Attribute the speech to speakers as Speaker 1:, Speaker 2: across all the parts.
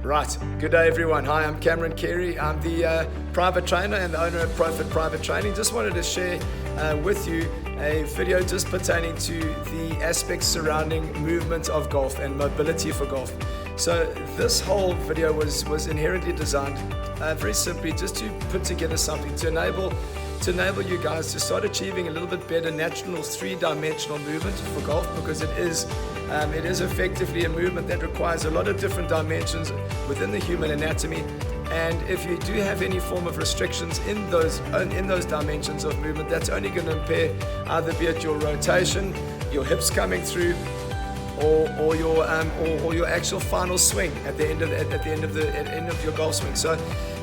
Speaker 1: Right, good day everyone. Hi, I'm Cameron Carey. I'm the private trainer and the owner of Profit Private Training. Just wanted to share with you a video just pertaining to the aspects surrounding movement of golf and mobility for golf. So this whole video was inherently designed very simply just to put together something to enable you guys to start achieving a little bit better natural three-dimensional movement for golf, because it is effectively a movement that requires a lot of different dimensions within the human anatomy. And if you do have any form of restrictions in those dimensions of movement, that's only going to impair either be it your rotation, your hips coming through, or your actual final swing at the end of your golf swing. So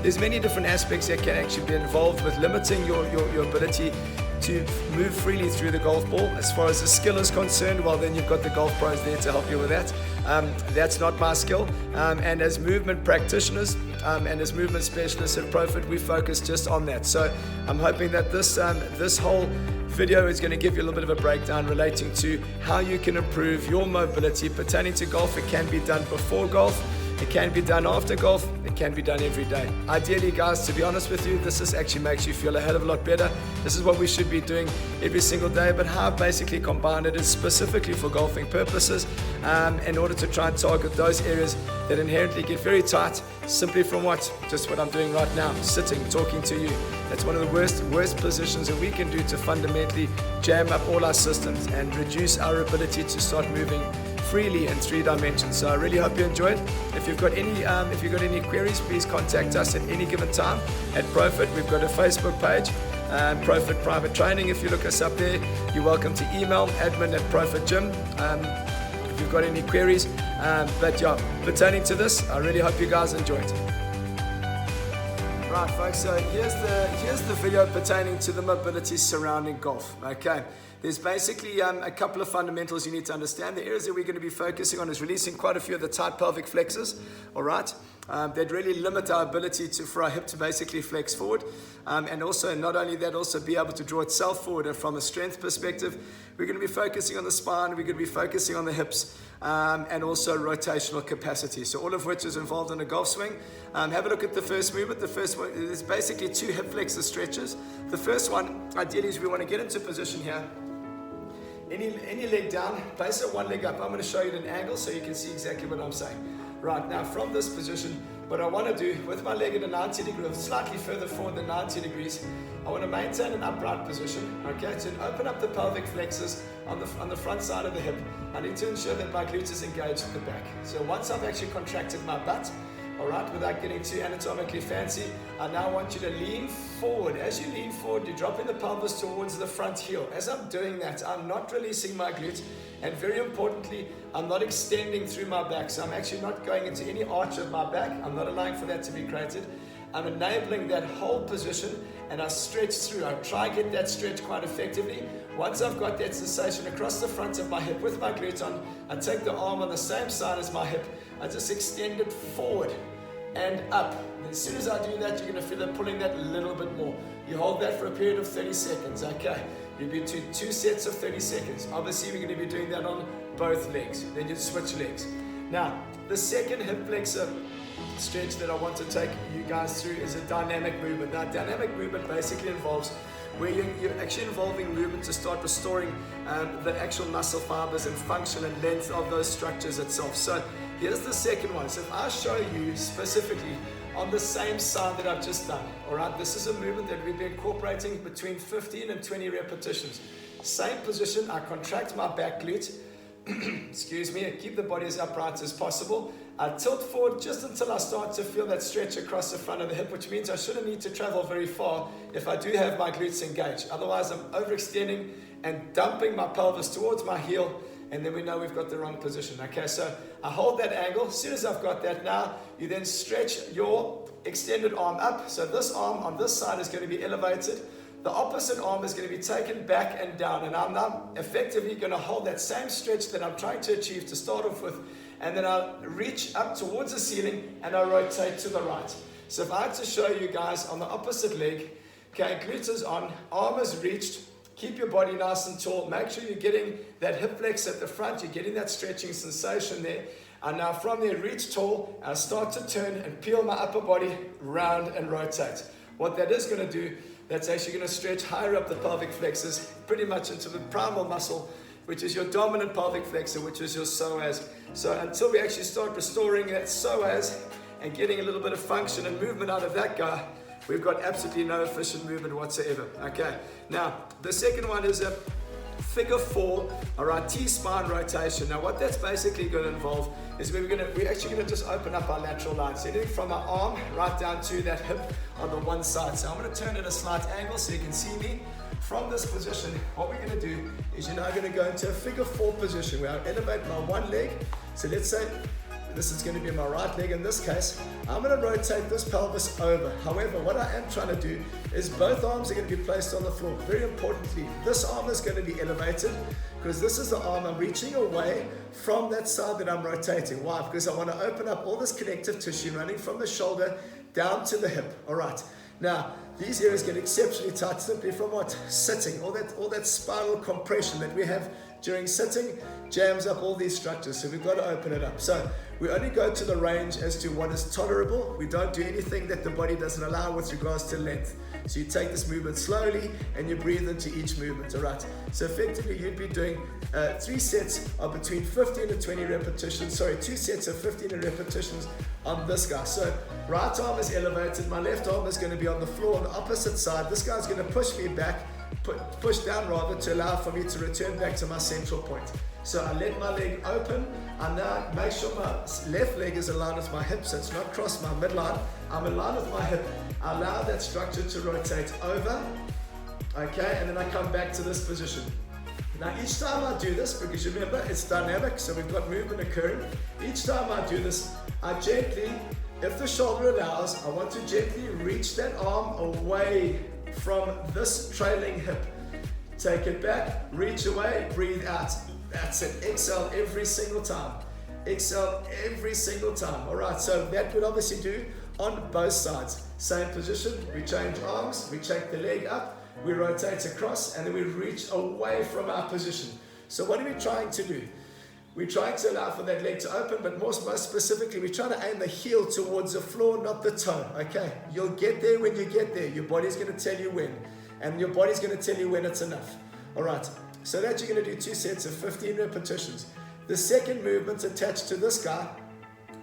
Speaker 1: there's many different aspects that can actually be involved with limiting your ability to move freely through the golf ball. As far as the skill is concerned, well, then you've got the golf pros there to help you with that. That's not my skill. And as movement practitioners and as movement specialists at Profit, we focus just on that. So I'm hoping that this whole video is going to give you a little bit of a breakdown relating to how you can improve your mobility pertaining to golf. It can be done before golf, it can be done after golf, it can be done every day. Ideally, guys, to be honest with you, this actually makes you feel a hell of a lot better. This is what we should be doing every single day, but how I've basically combined it is specifically for golfing purposes, in order to try and target those areas that inherently get very tight simply from just what I'm doing right now, sitting, talking to you. That's one of the worst positions that we can do to fundamentally jam up all our systems and reduce our ability to start moving freely in three dimensions. So I really hope you enjoyed. If you've got any queries, please contact us at any given time at Profit. We've got a Facebook page, Profit Private Training. If you look us up there, you're welcome to email admin@ProfitGym if you've got any queries. But yeah, pertaining to this, I really hope you guys enjoyed. Right, folks, so here's the video pertaining to the mobility surrounding golf. Okay, there's basically a couple of fundamentals you need to understand. The areas that we're going to be focusing on is releasing quite a few of the tight pelvic flexors, all right, that really limit our ability for our hip to basically flex forward, and also not only that, also be able to draw itself forward. And from a strength perspective, we're going to be focusing on the spine, we're going to be focusing on the hips, and also rotational capacity. So all of which is involved in a golf swing. Have a look at the first movement. The first one is basically two hip flexor stretches. The first one, ideally, is we want to get into position here. Any leg down, place it one leg up. I'm going to show you at an angle so you can see exactly what I'm saying. Right, now from this position, what I want to do with my leg at a 90 degree, slightly further forward than 90 degrees, I want to maintain an upright position, okay, to open up the pelvic flexors on the front side of the hip. I need to ensure that my glutes is engaged at the back. So once I've actually contracted my butt, all right, without getting too anatomically fancy, I now want you to lean forward. As you lean forward, you're dropping the pelvis towards the front heel. As I'm doing that, I'm not releasing my glutes, and very importantly, I'm not extending through my back. So I'm actually not going into any arch of my back. I'm not allowing for that to be created. I'm enabling that whole position, and I stretch through. I try and get that stretch quite effectively. Once I've got that sensation across the front of my hip with my glute on, I take the arm on the same side as my hip. I just extend it forward and up. And as soon as I do that, you're going to feel it pulling that a little bit more. You hold that for a period of 30 seconds, okay? You'll be to 2 sets of 30 seconds. Obviously, we're going to be doing that on both legs. Then you switch legs. Now, the second hip flexor stretch that I want to take you guys through is a dynamic movement. Now, dynamic movement basically involves where you're actually involving movement to start restoring the actual muscle fibers and function and length of those structures itself. So here's the second one. So if I show you specifically on the same side that I've just done, all right, this is a movement that we'll be incorporating between 15 and 20 repetitions. Same position, I contract my back glute, excuse me, and keep the body as upright as possible. I tilt forward just until I start to feel that stretch across the front of the hip, which means I shouldn't need to travel very far if I do have my glutes engaged. Otherwise, I'm overextending and dumping my pelvis towards my heel, and then we know we've got the wrong position. Okay, so I hold that angle. As soon as I've got that, now you then stretch your extended arm up. So this arm on this side is going to be elevated. The opposite arm is going to be taken back and down, and I'm now effectively going to hold that same stretch that I'm trying to achieve to start off with, and then I'll reach up towards the ceiling and I rotate to the right. So if I had to show you guys on the opposite leg, okay, glutes is on, arm is reached, keep your body nice and tall, make sure you're getting that hip flex at the front, you're getting that stretching sensation there. And now from there, reach tall, and start to turn and peel my upper body round and rotate. What that is going to do, that's actually going to stretch higher up the pelvic flexors, pretty much into the primal muscle, which is your dominant pelvic flexor, which is your psoas. So until we actually start restoring that psoas and getting a little bit of function and movement out of that guy, we've got absolutely no efficient movement whatsoever. Okay, now the second one is a figure 4, all right, T-spine rotation. Now what that's basically going to involve is we're actually going to just open up our lateral line. So anything from our arm right down to that hip on the one side. So I'm going to turn at a slight angle so you can see me. From this position, what we're going to do is you're now going to go into a figure 4 position where I elevate my one leg. So let's say this is going to be my right leg in this case. I'm going to rotate this pelvis over. However, what I am trying to do is both arms are going to be placed on the floor. Very importantly, this arm is going to be elevated because this is the arm I'm reaching away from that side that I'm rotating. Why? Because I want to open up all this connective tissue running from the shoulder down to the hip. All right. Now, these areas get exceptionally tight simply from what? Sitting. All that spiral compression that we have during sitting jams up all these structures. So we've got to open it up. So we only go to the range as to what is tolerable. We don't do anything that the body doesn't allow with regards to length. So you take this movement slowly and you breathe into each movement, all right? So effectively you'd be doing 3 sets of between 15 and 20 repetitions, 2 sets of 15 repetitions on this guy. So right arm is elevated, my left arm is going to be on the floor on the opposite side. This guy's going to push me back, push down rather, to allow for me to return back to my central point. So I let my leg open, I now make sure my left leg is aligned with my hip, so it's not crossed my midline. I'm aligned with my hip. I allow that structure to rotate over, okay, and then I come back to this position. Now each time I do this, because remember it's dynamic, so we've got movement occurring, each time I do this, I gently, if the shoulder allows, I want to gently reach that arm away from this trailing hip. Take it back, reach away, breathe out. That's it. Exhale every single time. Exhale every single time. All right, so that would obviously do on both sides. Same position, we change arms, we take the leg up, we rotate across, and then we reach away from our position. So what are we trying to do? We're trying to allow for that leg to open, but most specifically, we're trying to aim the heel towards the floor, not the toe, okay? You'll get there when you get there. Your body's going to tell you when, and your body's going to tell you when it's enough. All right, so that you're going to do 2 sets of 15 repetitions. The second movement attached to this guy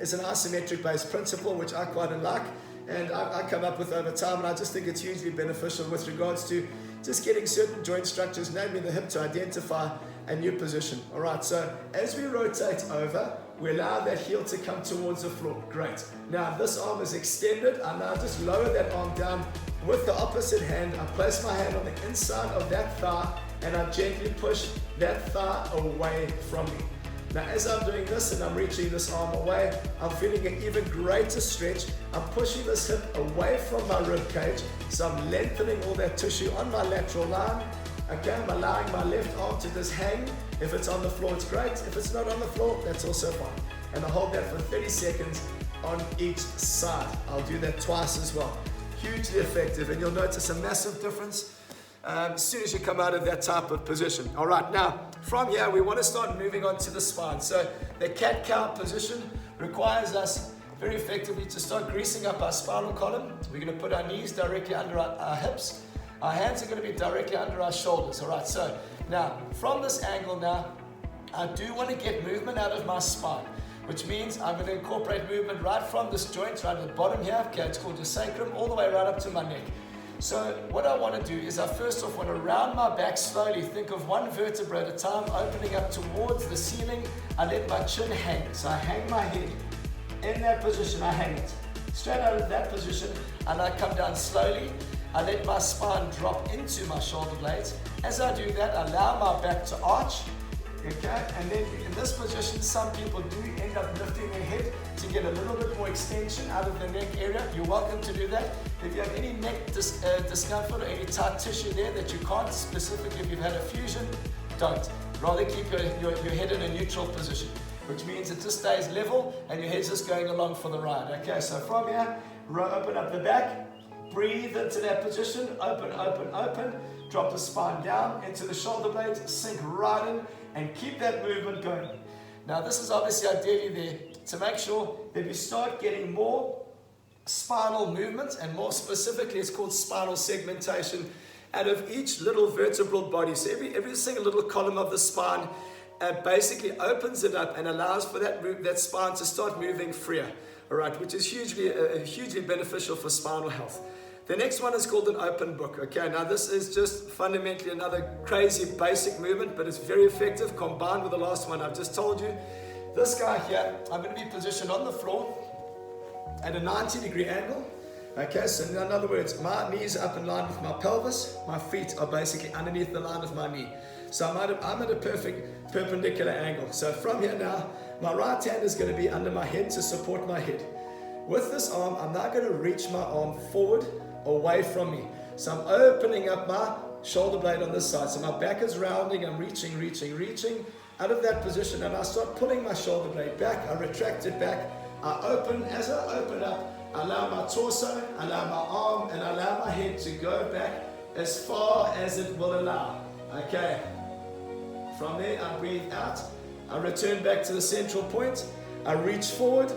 Speaker 1: is an isometric based principle, which I quite like, and I come up with over time, and I just think it's hugely beneficial with regards to just getting certain joint structures, namely the hip, to identify a new position. All right, so as we rotate over, we allow that heel to come towards the floor. Great. Now this arm is extended. I now just lower that arm down with the opposite hand. I place my hand on the inside of that thigh, and I gently push that thigh away from me. Now as I'm doing this and I'm reaching this arm away, I'm feeling an even greater stretch. I'm pushing this hip away from my rib cage, so I'm lengthening all that tissue on my lateral line. Okay, I'm allowing my left arm to just hang. If it's on the floor, it's great. If it's not on the floor, that's also fine. And I hold that for 30 seconds on each side. I'll do that twice as well. Hugely effective, and you'll notice a massive difference as soon as you come out of that type of position. All right, now from here we want to start moving on to the spine. So the cat-cow position requires us very effectively to start greasing up our spinal column. We're going to put our knees directly under our hips. Our hands are going to be directly under our shoulders. All right, so now from this angle now, I do want to get movement out of my spine, which means I'm going to incorporate movement right from this joint, right at the bottom here, okay, it's called your sacrum, all the way right up to my neck. So what I want to do is I first off want to round my back slowly. Think of one vertebra at a time, opening up towards the ceiling. I let my chin hang. So I hang my head. In that position, I hang it. Straight out of that position, and I come down slowly. I let my spine drop into my shoulder blades. As I do that, I allow my back to arch. Okay, and then in this position, some people do end up lifting their head to get a little bit more extension out of the neck area. You're welcome to do that. If you have any neck discomfort or any tight tissue there that you can't, specifically if you've had a fusion, don't. Rather keep your head in a neutral position, which means it just stays level and your head's just going along for the ride. Okay, so from here, open up the back, breathe into that position, open, open, open, drop the spine down into the shoulder blades, sink right in, and keep that movement going. Now this is obviously ideally there to make sure that we start getting more spinal movement, and more specifically it's called spinal segmentation, out of each little vertebral body. So every single little column of the spine basically opens it up and allows for that spine to start moving freer, all right, which is hugely beneficial for spinal health. The next one is called an open book. Okay, now this is just fundamentally another crazy basic movement, but it's very effective combined with the last one I've just told you. This guy here, I'm going to be positioned on the floor at a 90-degree angle. Okay, so in other words, my knees are up in line with my pelvis, my feet are basically underneath the line of my knee. So I'm at a perfect perpendicular angle. So from here now, my right hand is going to be under my head to support my head. With this arm, I'm now going to reach my arm forward, away from me. So I'm opening up my shoulder blade on this side. So my back is rounding, I'm reaching out of that position, and I start pulling my shoulder blade back, I retract it back, I open. As I open up, I allow my torso, I allow my arm, and I allow my head to go back as far as it will allow. Okay. From there, I breathe out, I return back to the central point, I reach forward,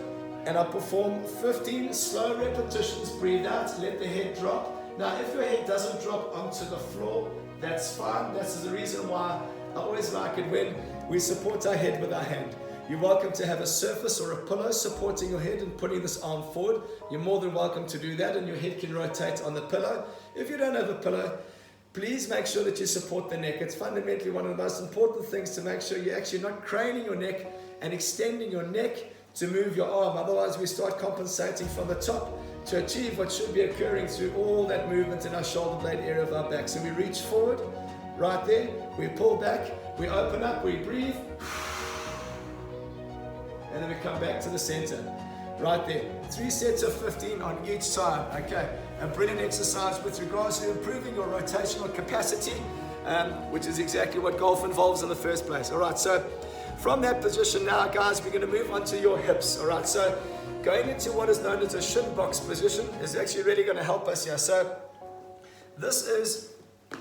Speaker 1: and I perform 15 slow repetitions. Breathe out, let the head drop. Now, if your head doesn't drop onto the floor, that's fine. That's the reason why I always like it when we support our head with our hand. You're welcome to have a surface or a pillow supporting your head and putting this arm forward. You're more than welcome to do that, and your head can rotate on the pillow. If you don't have a pillow, please make sure that you support the neck. It's fundamentally one of the most important things to make sure you're actually not craning your neck and extending your neck to move your arm. Otherwise, we start compensating from the top to achieve what should be occurring through all that movement in our shoulder blade area of our back. So we reach forward, right there, we pull back, we open up, we breathe, and then we come back to the center. Right there. 3 sets of 15 on each side. Okay. A brilliant exercise with regards to improving your rotational capacity, which is exactly what golf involves in the first place. All right. So from that position now, guys, we're going to move on to your hips. All right. So going into what is known as a SHITBOX position is actually really going to help us here. So this is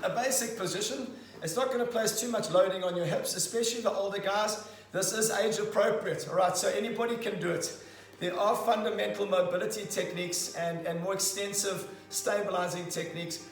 Speaker 1: a basic position. It's not going to place too much loading on your hips, especially the older guys. This is age appropriate. All right. So anybody can do it. There are fundamental mobility techniques and more extensive stabilizing techniques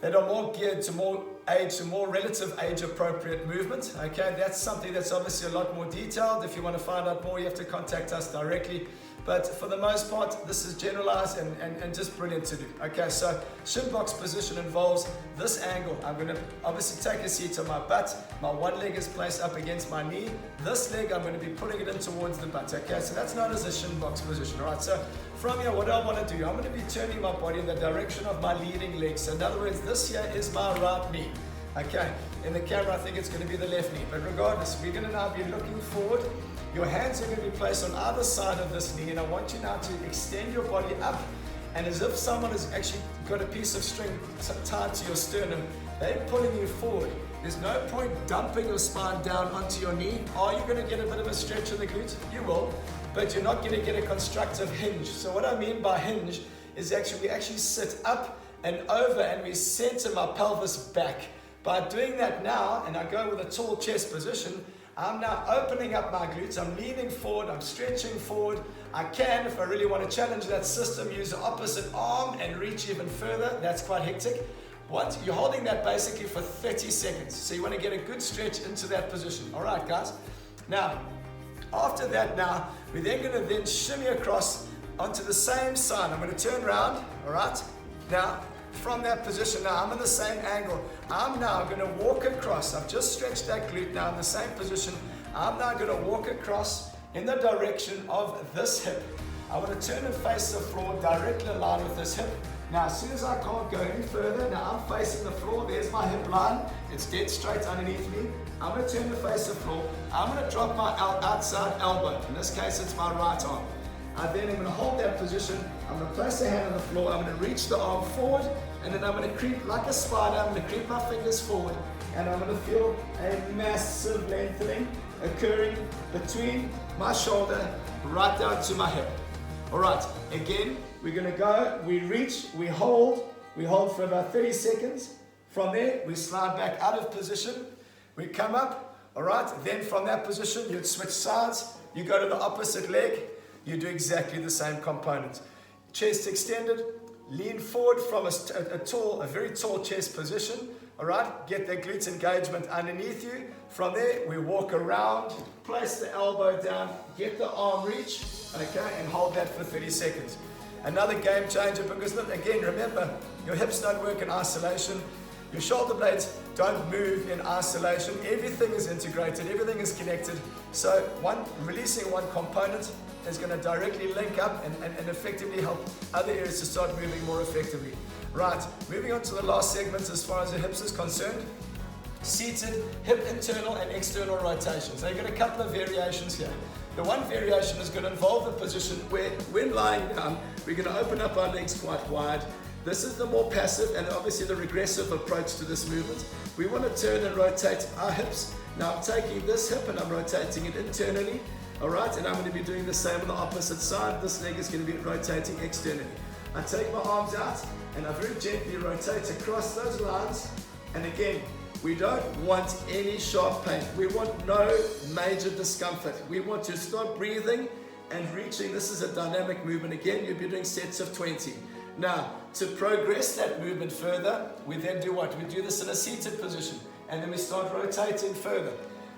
Speaker 1: that are more geared to more relative age appropriate movement. Okay, that's something that's obviously a lot more detailed. If you want to find out more, you have to contact us directly. But for the most part, this is generalized and just brilliant to do. Okay, so SHITBOX position involves this angle. I'm going to obviously take a seat on my butt. My one leg is placed up against my knee. This leg, I'm going to be pulling it in towards the butt. Okay, so that's known as a SHITBOX position. All right, so from here, what do I want to do? I'm going to be turning my body in the direction of my leading leg. So in other words, this here is my right knee. Okay, in the camera, I think it's going to be the left knee. But regardless, we're going to now be looking forward. Your hands are going to be placed on either side of this knee, and I want you now to extend your body up, and as if someone has actually got a piece of string tied to your sternum, they're pulling you forward. There's no point dumping your spine down onto your knee. Are you going to get a bit of a stretch in the glutes? You will, but you're not going to get a constructive hinge. So what I mean by hinge is we actually sit up and over, and we center my pelvis back. By doing that now, and I go with a tall chest position, I'm now opening up my glutes, I'm leaning forward, I'm stretching forward. I can, if I really want to challenge that system, use the opposite arm and reach even further. That's quite hectic. You're holding that basically for 30 seconds. So you want to get a good stretch into that position. All right, guys. Now, after that now, we're then going to shimmy across onto the same side. I'm going to turn around, all right? Now, from that position now, I'm in the same angle. I'm now going to walk across. I've just stretched that glute now in the same position. I'm now going to walk across in the direction of this hip. I want to turn and face the floor directly in line with this hip. Now, as soon as I can't go any further, now I'm facing the floor. There's my hip line. It's dead straight underneath me. I'm going to turn to face the floor. I'm going to drop my outside elbow. In this case, it's my right arm. Then I'm going to hold that position. I'm going to place the hand on the floor. I'm going to reach the arm forward, and then I'm going to creep like a spider. I'm going to creep my fingers forward, and I'm going to feel a massive lengthening occurring between my shoulder right down to my hip. All right, again, we're going to go, we reach, we hold for about 30 seconds. From there, we slide back out of position. We come up, All right, then from that position, you'd switch sides. You go to the opposite leg. You do exactly the same component. Chest extended, lean forward from a very tall chest position. All right, get that glute engagement underneath you. From there, we walk around, place the elbow down, get the arm reach, okay, and hold that for 30 seconds. Another game changer, because again, remember, your hips don't work in isolation. Your shoulder blades don't move in isolation. Everything is integrated, everything is connected. So releasing one component is going to directly link up and effectively help other areas to start moving more effectively. Right, moving on to the last segment as far as the hips is concerned. Seated hip internal and external rotation. So you've got a couple of variations here. The one variation is going to involve a position where when lying down, we're going to open up our legs quite wide. This is the more passive and obviously the regressive approach to this movement. We want to turn and rotate our hips. Now I'm taking this hip and I'm rotating it internally. All right, and I'm going to be doing the same on the opposite side. This leg is going to be rotating externally. I take my arms out and I very gently rotate across those lines. And again, we don't want any sharp pain. We want no major discomfort. We want to start breathing and reaching. This is a dynamic movement. Again, you'll be doing sets of 20. Now, to progress that movement further, we then do what? We do this in a seated position, and then we start rotating further.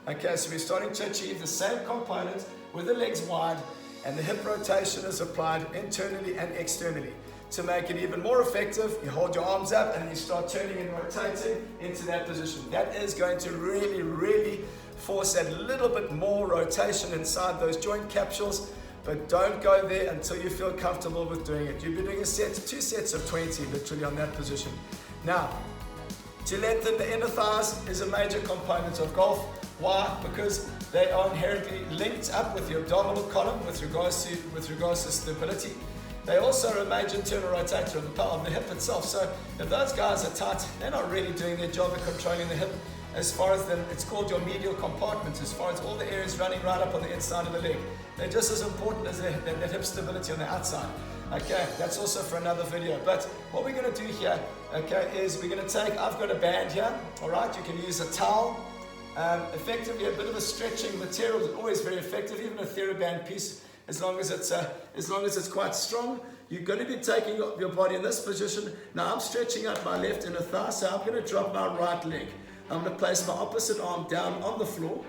Speaker 1: Okay, so we're starting to achieve the same component with the legs wide, and the hip rotation is applied internally and externally. To make it even more effective, you hold your arms up and you start turning and rotating into that position. That is going to really, really force that little bit more rotation inside those joint capsules. But don't go there until you feel comfortable with doing it. You'll be doing two sets of 20 literally on that position. Now, to lengthen the inner thighs is a major component of golf. Why? Because they are inherently linked up with the abdominal column with regards to stability. They also are a major internal rotator of the hip itself. So if those guys are tight, they're not really doing their job of controlling the hip. As far as it's called your medial compartment, as far as all the areas running right up on the inside of the leg. They're just as important as that hip stability on the outside. Okay, that's also for another video. But what we're going to do here, okay, is we're going to I've got a band here, all right? You can use a towel. Effectively, a bit of a stretching material is always very effective, even a TheraBand piece, as long as it's quite strong. You're going to be taking your body in this position. Now I'm stretching out my left inner thigh, so I'm going to drop my right leg. I'm going to place my opposite arm down on the floor.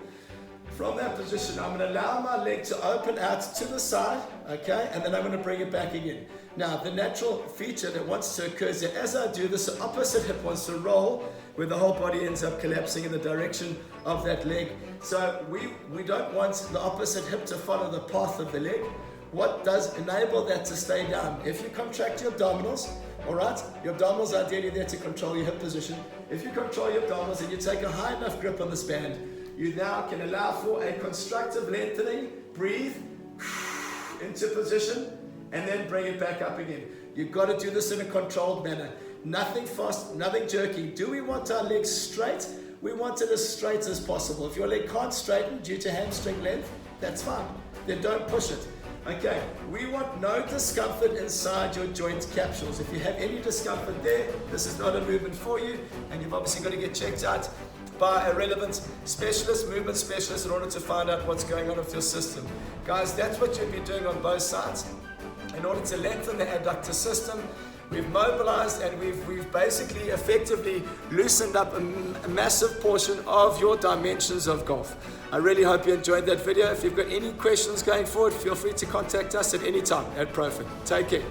Speaker 1: From that position, I'm going to allow my leg to open out to the side, okay, and then I'm going to bring it back again. Now, the natural feature that wants to occur is that as I do this, the opposite hip wants to roll, where the whole body ends up collapsing in the direction of that leg. So we don't want the opposite hip to follow the path of the leg. What does enable that to stay down? If you contract your abdominals, all right, your abdominals are ideally there to control your hip position. If you control your abdominals and you take a high enough grip on this band, you now can allow for a constructive lengthening, breathe into position, and then bring it back up again. You've got to do this in a controlled manner. Nothing fast, nothing jerky. Do we want our legs straight? We want it as straight as possible. If your leg can't straighten due to hamstring length, that's fine. Then don't push it. Okay, we want no discomfort inside your joint capsules. If you have any discomfort there, this is not a movement for you, and you've obviously got to get checked out by a relevant specialist, movement specialist, in order to find out what's going on with your system. Guys, that's what you'll be doing on both sides. In order to lengthen the adductor system, we've mobilized and we've basically effectively loosened up a massive portion of your dimensions of golf. I really hope you enjoyed that video. If you've got any questions going forward, feel free to contact us at any time at Profit. Take care.